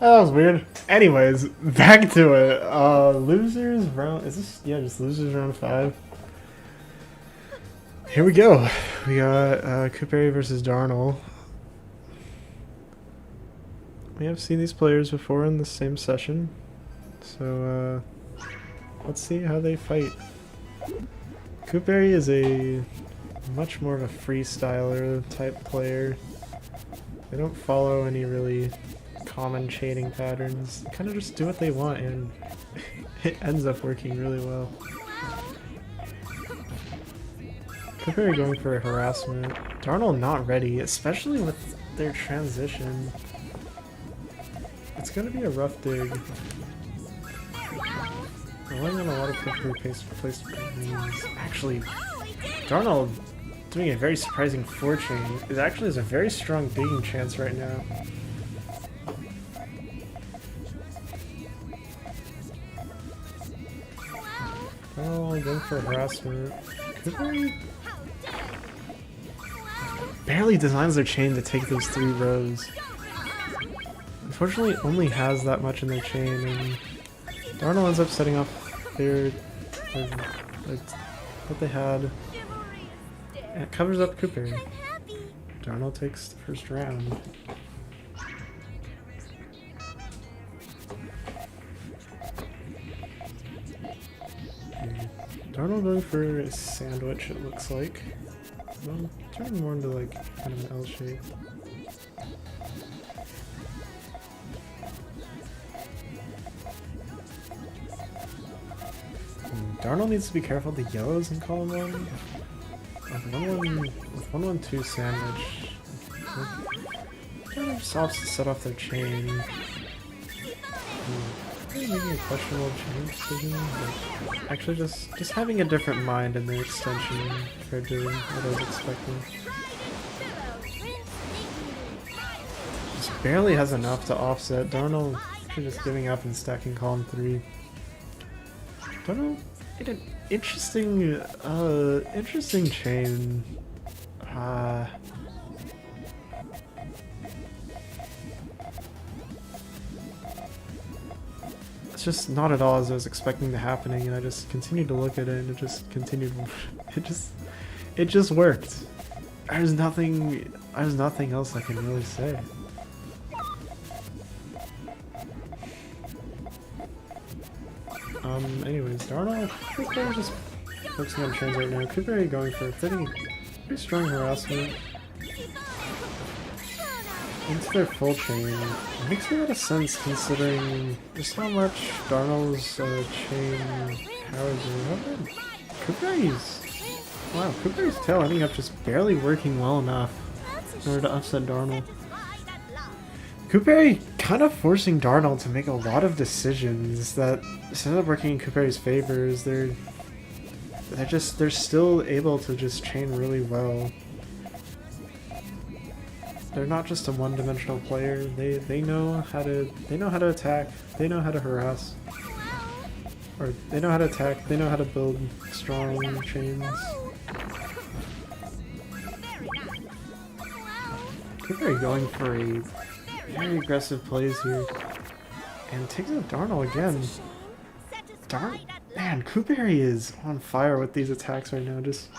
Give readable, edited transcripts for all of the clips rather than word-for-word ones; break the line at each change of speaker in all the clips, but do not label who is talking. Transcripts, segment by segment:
That was weird. Anyways, back to it. Losers round. Is this? Yeah, just losers round 5. Here we go. We got Koopary versus Darnell. We have seen these players before in the same session, so let's see how they fight. Koopary is a much more of a freestyler type player. They don't follow any really common chaining patterns. They kind of just do what they want, and it ends up working really well. Koopary going for a harassment. Darnell not ready, especially with their transition. It's gonna be a rough dig. Relying on a lot of Koopary placed greens. Actually, Darnell doing a very surprising 4-chain. It actually has a very strong digging chance right now. Oh, going for harassment. Koopary barely designs their chain to take those 3 rows. Unfortunately, it only has that much in their chain, and Darnell ends up setting off what they had. And it covers up Koopary. Darnell takes the first round. Darnell going for a sandwich, it looks like. Well, turning more into like kind of an L shape. Darnell needs to be careful of the yellows in column 1. With 1-1-2 sandwich, Darnell just opts to set off their chain. Maybe making a questionable chain decision, but actually just having a different mind in their extension compared to what I was expecting. Just barely has enough to offset. Darnell actually just giving up and stacking column 3. Darnell made an interesting chain. It's just not at all as I was expecting to happening, and I just continued to look at it, and it just continued. It just worked. There's nothing else I can really say. Anyways, Darnell, Koopary just focusing on chains right now. Koopary going for a pretty strong harassment into their full chain. It makes a lot of sense considering just how much Darnell's chain powers are. Koopary's tail ending up just barely working well enough in order to upset Darnell. Koopary kind of forcing Darnell to make a lot of decisions that instead of working in Koopary's favors, they're still able to just chain really well. They're not just a one-dimensional player. They know how to attack. They know how to harass. Or they know how to attack. They know how to build strong chains. Koopary going for a very aggressive plays here, and takes out Darnell again. Man, Koopary is on fire with these attacks right now. Just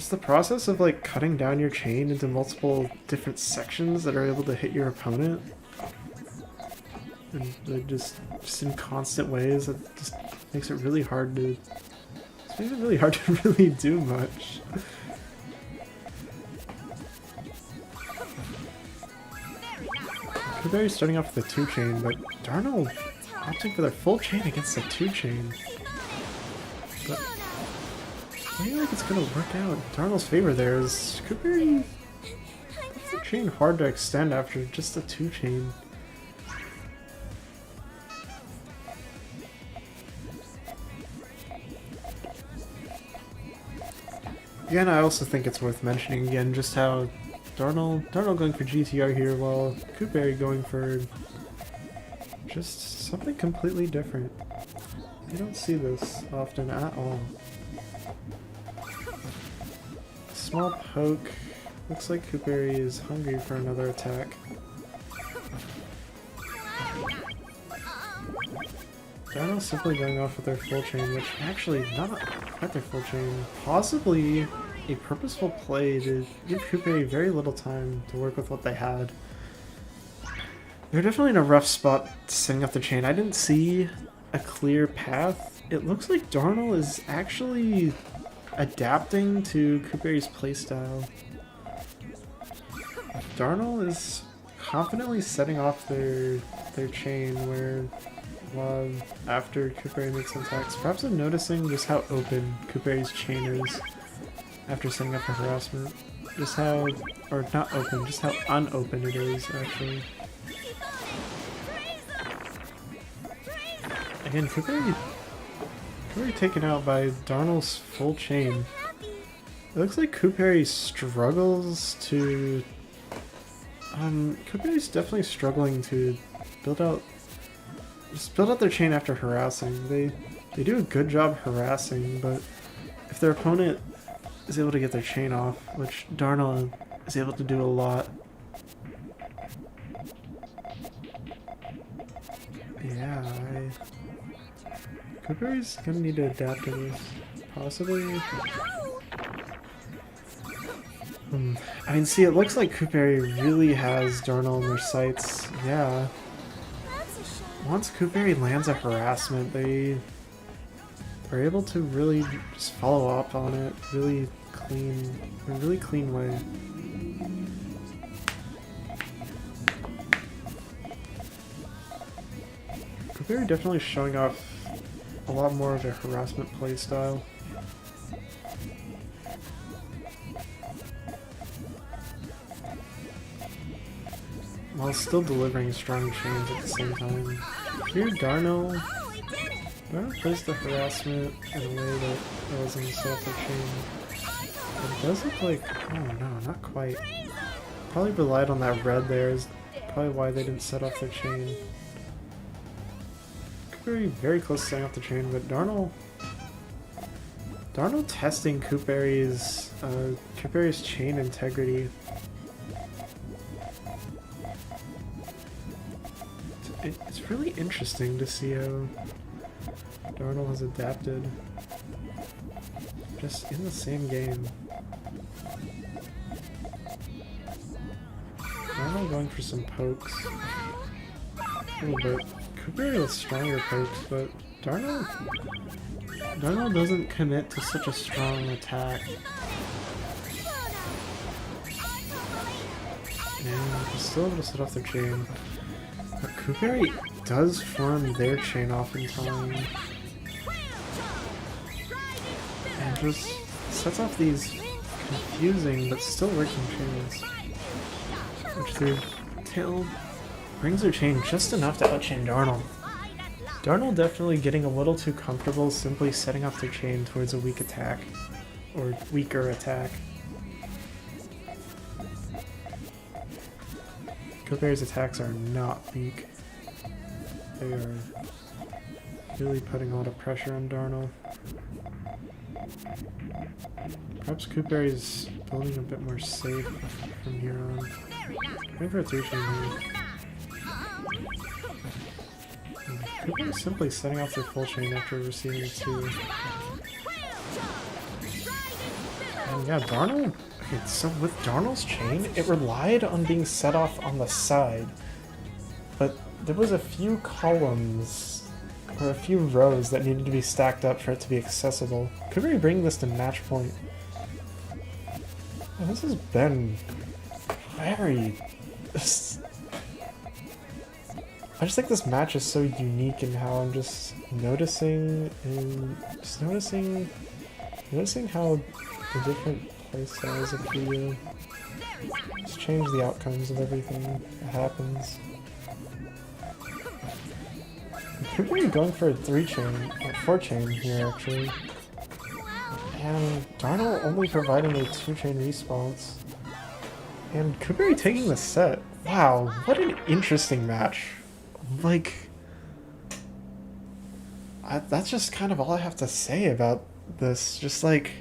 the process of like cutting down your chain into multiple different sections that are able to hit your opponent, and they're just in constant ways that just makes it really hard to. It's makes it really hard to really do much. Koopary starting off with a 2-chain, but Darnell opting for their full chain against a 2-chain. But I feel like it's gonna work out. Darnell's favor there is Koopary. That's a chain hard to extend after just a 2-chain. Again, I also think it's worth mentioning again just how Darnell going for GTR here, while Koopary going for just something completely different. You don't see this often at all. Small poke. Looks like Koopary is hungry for another attack. Darnell simply going off with their full chain, which actually not quite their full chain. Possibly a purposeful play to give Koopary very little time to work with what they had. They're definitely in a rough spot setting up the chain. I didn't see a clear path. It looks like Darnell is actually adapting to Koopary's playstyle. Darnell is confidently setting off their chain where after Koopary makes some attacks. Perhaps I'm noticing just how open Koopary's chain is after setting up a harassment. Just how, or not open, just how unopen it is actually. Again, Koopary taken out by Darnell's full chain. It looks like Koopary struggles to... Koopary's definitely struggling to build out their chain after harassing. They do a good job harassing, but if their opponent is able to get their chain off, which Darnell is able to do a lot. Yeah, Koopary's gonna need to adapt to this. Possibly. I mean, see, it looks like Koopary really has Darnell in their sights. Yeah. Once Koopary lands a harassment, they are able to really just follow up on it in a really clean way. Koopary definitely showing off a lot more of a harassment playstyle. While still delivering strong chains at the same time. Here Darnell plays the harassment in a way that it wasn't set up the chain. But it does look like, oh no, not quite. Probably relied on that red there is probably why they didn't set off their chain. Very close to setting off the chain, but Darnell testing Koopary's chain integrity. It's really interesting to see how Darnell has adapted just in the same game. Darnell going for some pokes a little bit. Koopary with stronger pokes, but Darnell doesn't commit to such a strong attack. And he's still able to set off their chain. But Koopary does form their chain off in time. And just sets off these confusing but still working chains. Which through tail brings their chain just enough to outchain Darnell. Darnell definitely getting a little too comfortable simply setting off their chain towards a weak attack. Or weaker attack. Koopary's attacks are not weak. They are really putting a lot of pressure on Darnell. Perhaps Koopary's building a bit more safe from here on. Going for a 3-chain here. Koopary's simply setting off their full chain after receiving a 2. And yeah, Darnell... Okay, so with Darnell's chain, it relied on being set off on the side. But there was a few columns, or a few rows that needed to be stacked up for it to be accessible. Koopary bringing this to match point. And this has been very... I just think this match is so unique in how I'm just noticing how the different playstyles of Puyo just change the outcomes of everything that happens. Koopary going for a 3-chain, or 4-chain here actually. And Darnell only providing a 2-chain response. And Koopary taking the set. Wow, what an interesting match. Like, that's just kind of all I have to say about this. Just like,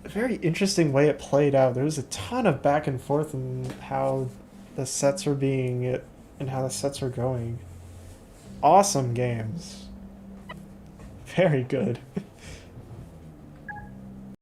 a very interesting way it played out. There was a ton of back and forth in how the sets were being and how the sets were going. awesome games. Very good.